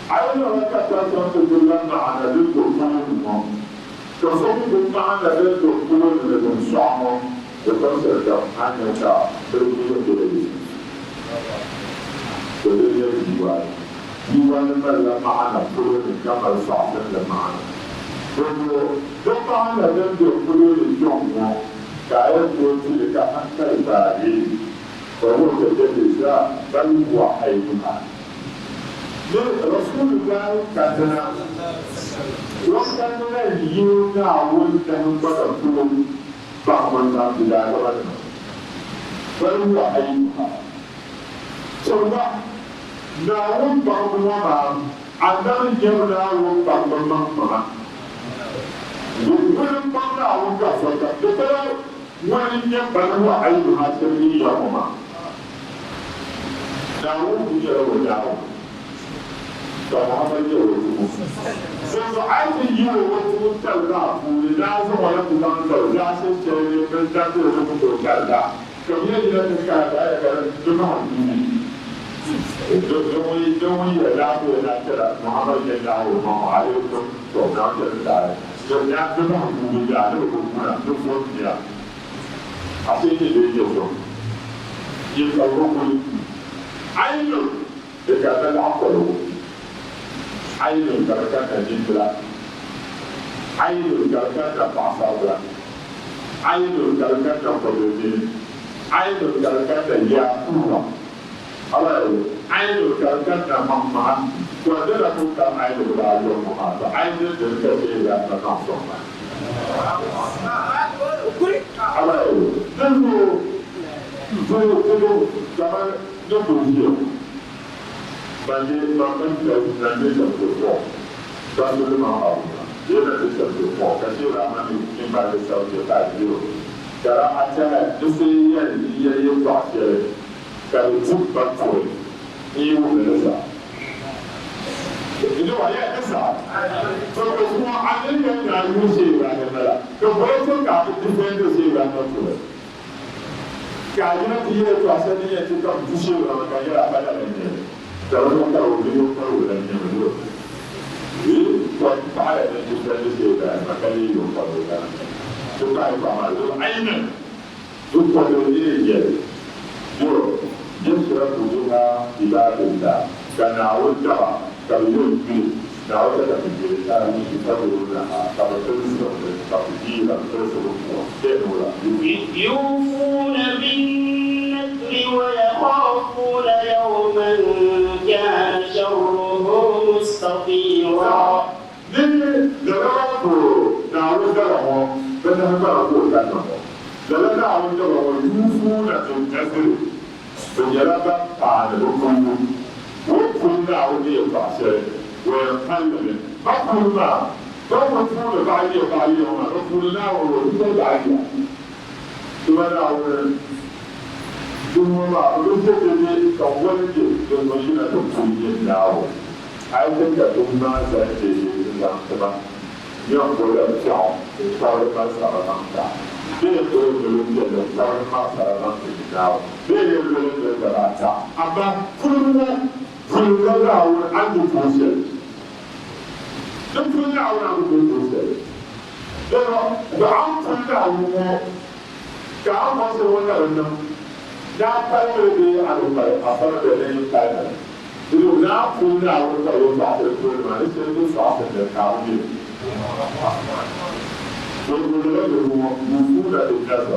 ayat orang kata kemudian mana dia perlu. Kemudian mana dia perlu dengan sama. Betul saja hanya tak berbeza. Jadi jiwa. Jiwa adalah makna perlu dikamar sahih dan makna. Jadi makna dan perlu dijumpa. Kaya perlu dikatakan tadi bahwa terjadi baru wahainya. Jadi Rasulullah kata, waktu itu awal tahun berapa bangun tidak ada baru wahainya. Coba Namun bangsa anda menjadi namun bangsa. Bukan bangsa awak sahaja. Tetapi wanita baru ayat hasil ini sama. Namun dia berjauh. Sama saja itu. Sesuatu yang itu terjadi. Tidak semua yang bukan terjadi secara terjadi itu terjadi. Kemudian dia terkadang cuma ini. Jomui adalah adalah Muhammad yang Muhammad itu program terdapat. Jadi apa yang kita lakukan itu semua. Asyik dia jauh. Ia kalau ayu dekat apa lu? Ayu dekat jimbla. Ayu dekat bahasa berat. Ayu dekat produksi. Ayu dekat ya pura. Kalau ayu dekat manfaat, kalau dah bukan ayu berlalu manfaat, ayu dekat dia tak manfaat. Kalau dulu zaman dulu bagi makan dan sebagainya, dan dulu mahal. Dia nanti sebagainya, kasi ramai ni bagi sebagainya dulu. Cara acara itu ia pasal. Kalau cepat pun, ia berasa. Itu ayat besar. Kalau semua ada yang nak musik berada, kalau pun kami defend musik berada. Kalau dia pasal dia kita musik berada, dia apa lagi? Kalau kita tahu lagi dulu. Ini kalau ada yang defend musik berada, maka dia berada. Supaya faham itu ayat. Supaya dia jadi. يسرق بها عباد الله كان عودها كاليوم دعوتك في الإسلام يفضلونها كما تنسوا تفجيرا تنسوا يوفون بالنذر ويخافون يوما كان شره مستطيرا. Penjelasan pada hukum awak dia pasal, walaupun apa kalau hukum bagi orang, hukum awak itu bagi. Cuma awak cuma urus jadi kawan je, cuma ini tu punya awak. Ayat kita cuma sahaja dalam sebab 要不要脚，稍微把手当下。这个时候有人觉得稍微把手当起来，这个人觉得拉长。阿爸，分了让我安住出现，这分了让我出现。那个刚分了我，刚开始我那个呢，那拍的的阿鲁拍，阿爸的那拍的，就是那分了我在有耍的分嘛，那些都耍成的高的。所以我觉得就是我无辜的这件事，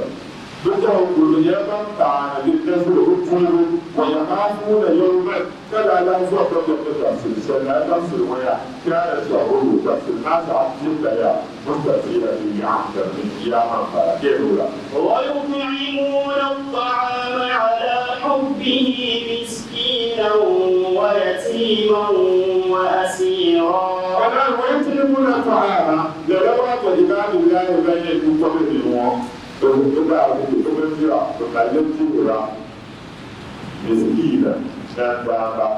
不叫我们也刚打的这件事我出入，我也拿出的有们，再来当说这个表示，现在当时我呀，家的小路表示拿啥进来呀，不是这个一样的，一样的介入了。ويطعمون الطعام على حبه مسكينا ويتيما وأسيرا. ويطعمون الطعام لروات عباد الله بين الكفر مسكينا نادرا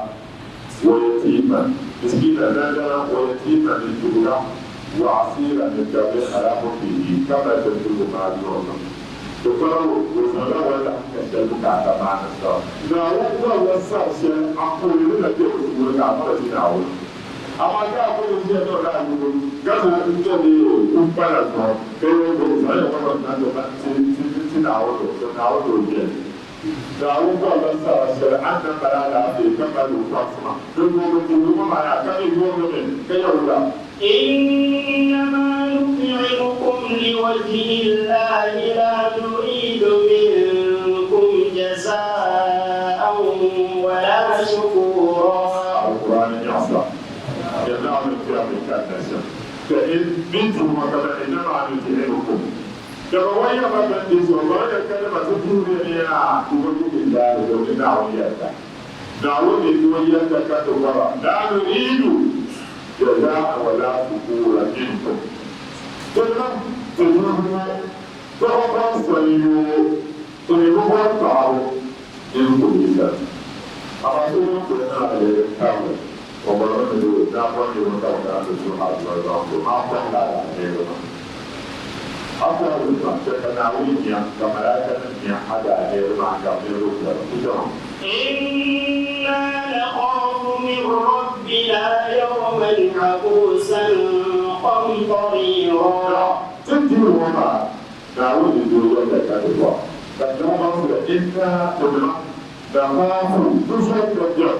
ويتيما مسكينا نادرا ويتيما للجوع وعسيرا للجبر على حبه كما تدل مع اليوم. تقرأوا وصلوا ولا كشلوا كعتمان الصلاة. لا وقت والسعي أقول لك يقول لك عمرة نعود. أما كأقول لك يقول لك كذا تجدي أمبارح كيف يقول لك نعود وجد. لا وقت والسعي أن بلاد في كما يقصنا. يقول ما يكفي يقول كيولا. إنما نطعمكم لوجه الله لا نريد منكم جزاء ولا شكورا. القرآن يعصى يدعو الكلام الكاتب فإن منتم وكما إنما نطعمكم كما ما بندس والله كلمة تقول يا وجه الله ودعويتك دعوني وياك كتبرا لا نريد جزاء ولا شكورا منكم. Tọ́lá sọ̀rọ̀ òyìnbó tààrọ̀ nínú ìgbà. Àwọn tó ń pè náà lè káwọ̀ ọ̀gbọ̀n nínú ìdábọ̀ ní wọn káwọn náà lè tún àjọ ìlọ́pọ̀ máa pọ̀ lára ẹ̀rọ náà. Afọ àwọn ìgbà tẹ̀ka náà wọ́n yìí yàn kàmàlà kẹ́lẹ́ ní àjà ẹ̀rọ náà kà ní ẹ̀rọ ìjọ. إنا نخاف من ربنا يوما عبوسا قمطريرا. تنتهي وما داود يقول لك هذا فكما قال إنا قلنا نخاف تشهد الجد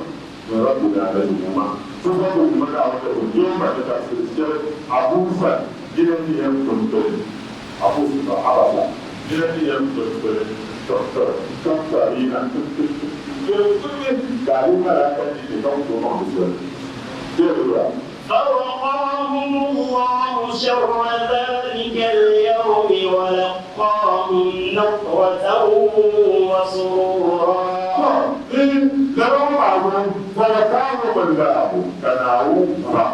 من ربنا نجمع تشهد من عبده اليوم بعد تأثير الشرك عبوسا جنني يمكن عبوسا عرفا جنني يمكن كفارين كاريما لا تجد لكم معبسا فوقاهم الله شر ذلك اليوم ولقاهم نضرة وسرورا. فوقاهم الله تناوبها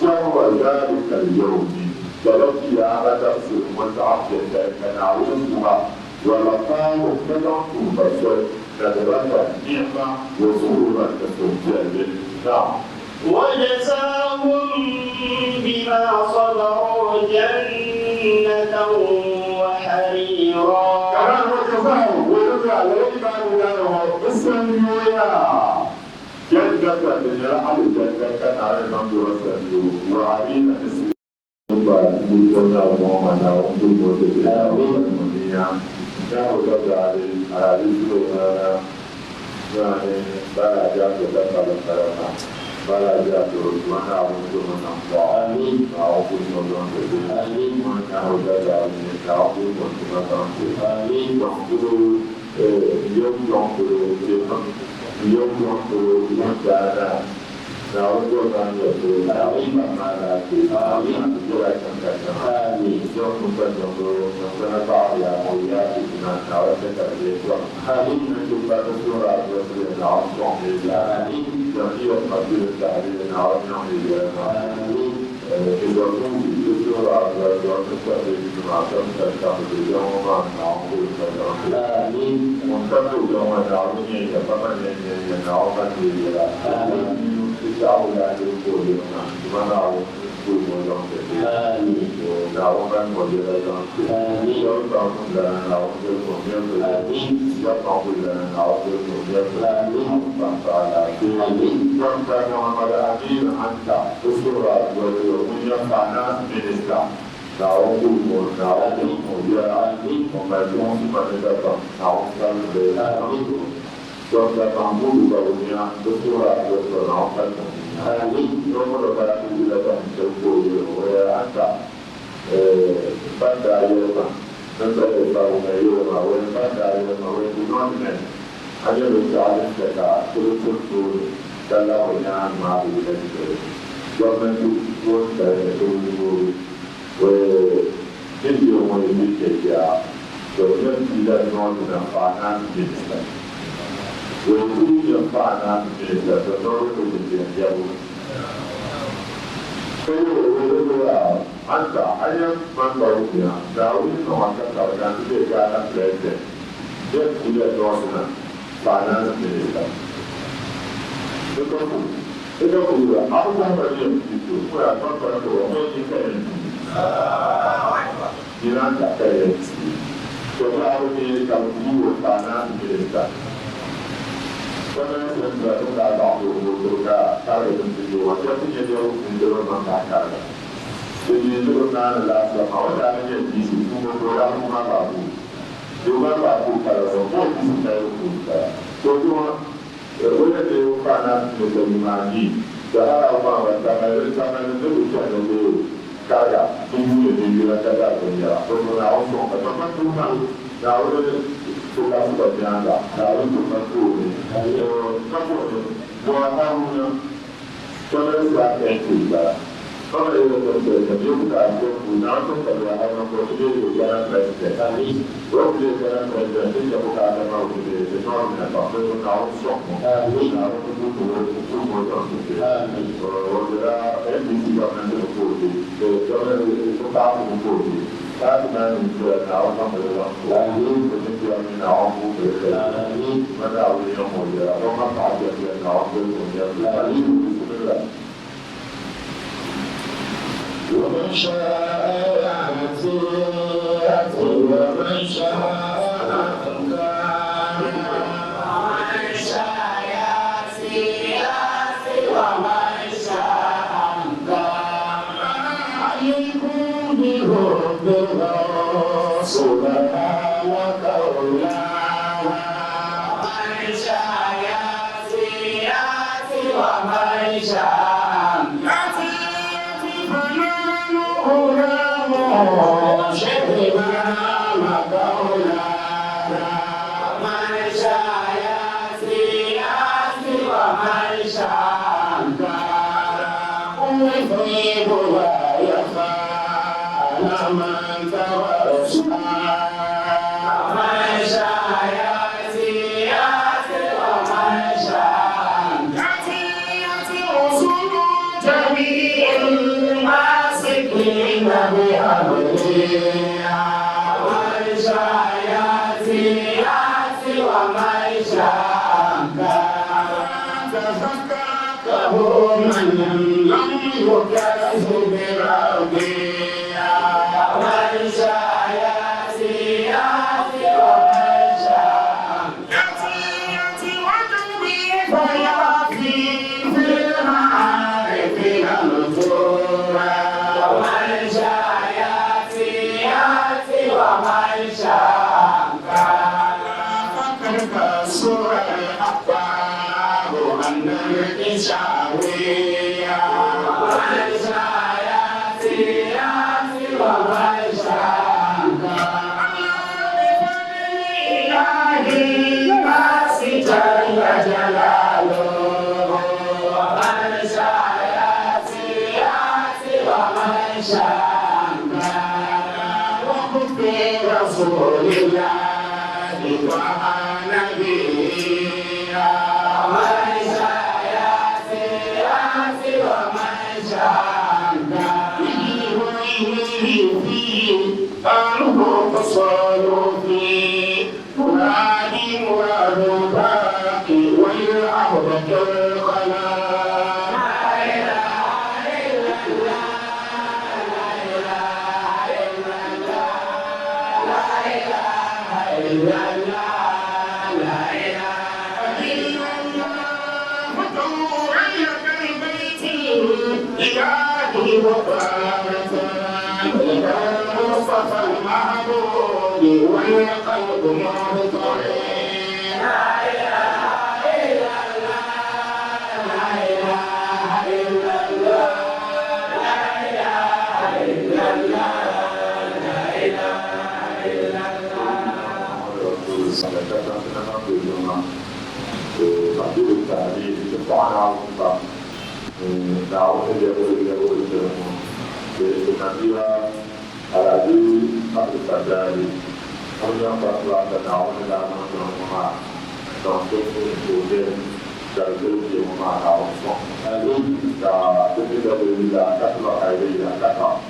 شر ذلك اليوم ولكن على تفسير متعدد تناوبها ولقاهم نضرة بشر نضرة نعمة وسرورا كسر. نعم. وجزاهم بما صبروا جنة وحريرا. كمان وجزاهم ورجع لإيمان الله بالسنوية جنة لجرح الجنة كان على المنظور السنوية وعلينا اسم مجدنا ومعنا ومجدنا ومجدنا يا وجد على رسولنا يعني بلا جاب لك الكرامة بلا جاب رسولنا ومجدنا وعلي وعقول مجدنا ومجدنا وجد علينا وعقول مجدنا وعقول يوم مجدنا نعوذ أن يكون عظيما ما لا يكون جرأة كثيرة يوم مجدنا ونفع يا موياتنا نعوذ كثيرا نجب بسورة رسول العظم لله جميع قبيل التعليل نعوذ نعوذ إذا كنت بسورة ونستطيع بمعتم تشتغل اليوم نعوذ كثيرا منتظر يوم نعوذ فمن ينعوذ كثيرا إشاء لا يقول لنا منعه كل موضوع دعوة وجلالا يرفع لنا نعوذ بكم يرفع لنا نعوذ بكم يرفع محمد أمين أنت أسرة ومن يرفعنا من الإسلام نعوذ بكم ومجموع من الدفع نعوذ بكم يرفع محمود بأمية أسرة ونعوذ بكم يوم القيامة إلى تنسوا وأنت pada ayat nanti tahu ayat awal pada ayat awal dunia ni ada berjalan kita terus dalam yang mahu dan jangan pun dari dulu jadi orang ini kerja jangan tidak nak panas kita yang panas kita terus jauh Anta ayam manfaatnya, daun itu akan terkait dengan belajar. Dia tidak dosa, panas mereka. Itu pula. Apa yang berjadi itu? Saya akan orang ini kan. Jangan tak kaya. Kalau ini kalau dia panas mereka. Karena sebenarnya kita tahu betul-betul kalau itu wajib jadi orang mengatakan. Jadi itu benar adalah awal dari jadi semua orang mengaku. Juga mengaku kalau semua kita itu. Semua boleh diukarkan menjadi mandi. Jangan apa zaman itu bukan itu kaya. Ini juga kaya punya. Semua orang katakan Tuhan. Lalu sudah berjaya. Lalu Tuhan pun. Buat tahunya. Kalau saya kita. Kalau itu terjadi, kita guna untuk kerjaan prosedur jalan presiden. Prosedur jalan presiden itu bukan ada mau di normal, tapi kalau sok, kalau itu semua orang itu. Orang MBC government itu kalau itu tahu itu. Karena itu kalau kamu lalu kemudian awak itu mana awak yang muda, orang tahu dia awak itu dia lalu itu. ومن شاء يأتي ومن شاء ومن شاء يأتي ومن شاء عليكم بربنا سبحانك الله ومن شاء يأتي ومن شاء المصطفى المعبود والقلب مضطرب لا إله إلا الله لا إله إلا الله لا إله إلا الله لا إله إلا الله تحديد التعليل طبعا عارفة دعوة اليهود بنبيها على دين قبل التجاري هم يقرأوا على دعوة الأمانة تنصف الوجود كالجوج ومع دعوة تجد إلى كثرة خيرية كثرة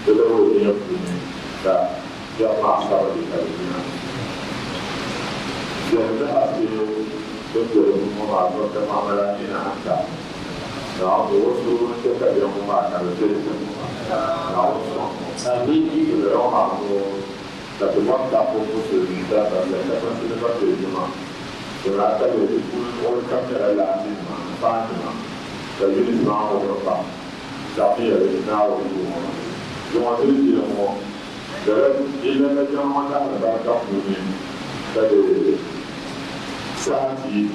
تدعو يبني يطلع سبب الكلمة يبدأ في دكتور الممارسة كما ملاكين أنت نعم وصلوا نشوف اليوم مع كالجوج نعم سامين اليوم عنه تتوقع فوق المدافع لأنه سنبقى الجماعة ونعتبر يقول كم العزيز فاهمة فالجنس معه ورقع شعبية لإثناء والجمهور يوم تلقي لهم درد إلا نجمع نحن بركة مؤمن فالجنس ساعتي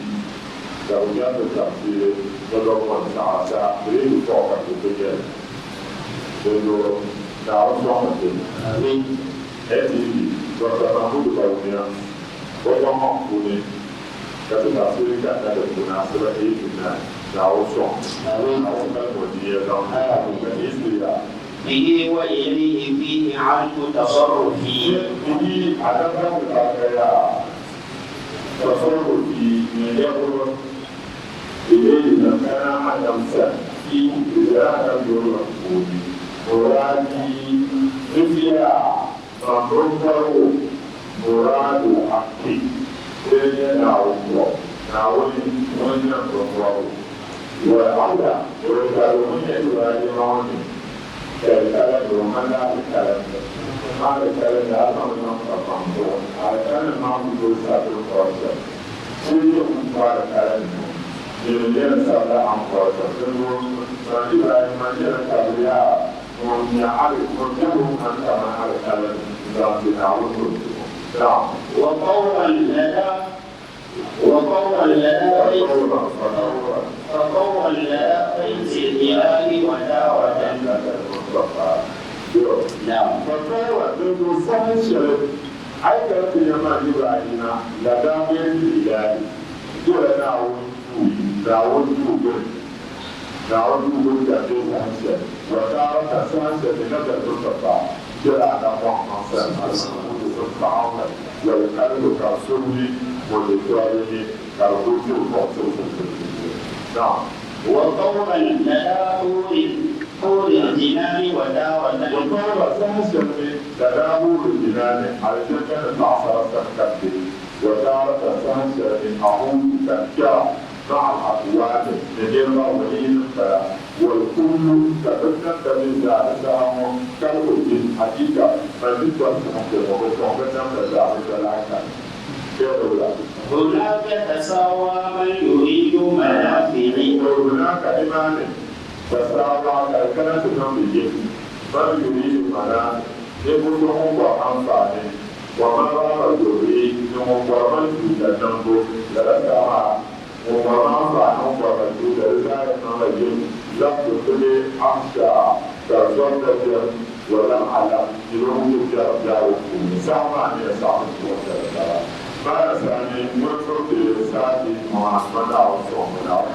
كرجال التفسير ولو ساعة ساعة بريد فوق الكتاب لأنه نعرف رحمة هذه وتنهض الأولياء وضمحوني كتفسير كأنها المناسبة إلينا نعرف رحمة المدية به وإليه فيه عنه تصرفي به عدم الأغيار تصرفي من يقول إليه لكان عدم سأتي إذا لم يرحمني مرادي مثلها فانظروا مراد حقي إلي نعوني من ينظروا وعلى ويقالون يتواجروني كالكلم ومن لا الكلم ما الكلم لا تنظر فانظر على كلم معبود سابق القرصة سيئهم قال كلم يمين سابق عن قرصة فإذا يمين كبرياء ومن يعرف مرجعهم أنت من على الكلم ذات نعوذ نعم وطوعا لنا فطوعا لنا فيز الإله ودعوة نعم فطوعا لنصنشر حتى في يمان إبراهيم لدام الإله دول نعوذ كأنه سانشر وتارة سانشر لنبدأ بالتفاع جرى نفع مصر الطعام والقلب كالسوري والإسرائيلي كالروسي نعم وطوعا لنا طول الجنان ودعوة وطول سانشر تداول الجنان على شكل العصر السكتي وتارة سانشر أعود تذكرة مع الأقوال لجرى ولين والكل تبدأ من ذلك كالوجه حقيقة فالنسبة هناك تساوى من يريد منافعي هناك إيمان تساوى كالكنة نمي من يريد منافع يقولهم وأنفعني ومن رأى يريد ومن يتنبو لرسها ومرافع ومرجو لذلك نرجو لفظ كل أحشاء كالصدق ولم علم يروم جاوكم سامعني صاحب وكذا ما سامي مرفوع بساتي محمد عوض من عوض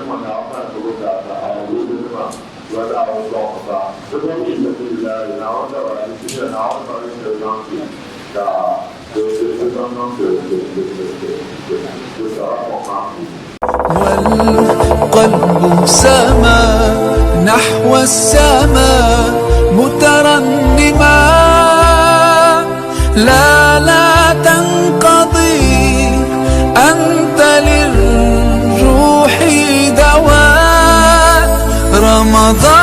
من عوض تقول هذا ولا عوض فهو يسأل الله نعوض ولا نعوض ولا والقلب سما نحو السماء مترنما لا تنقضي أنت للروح دواء رمضان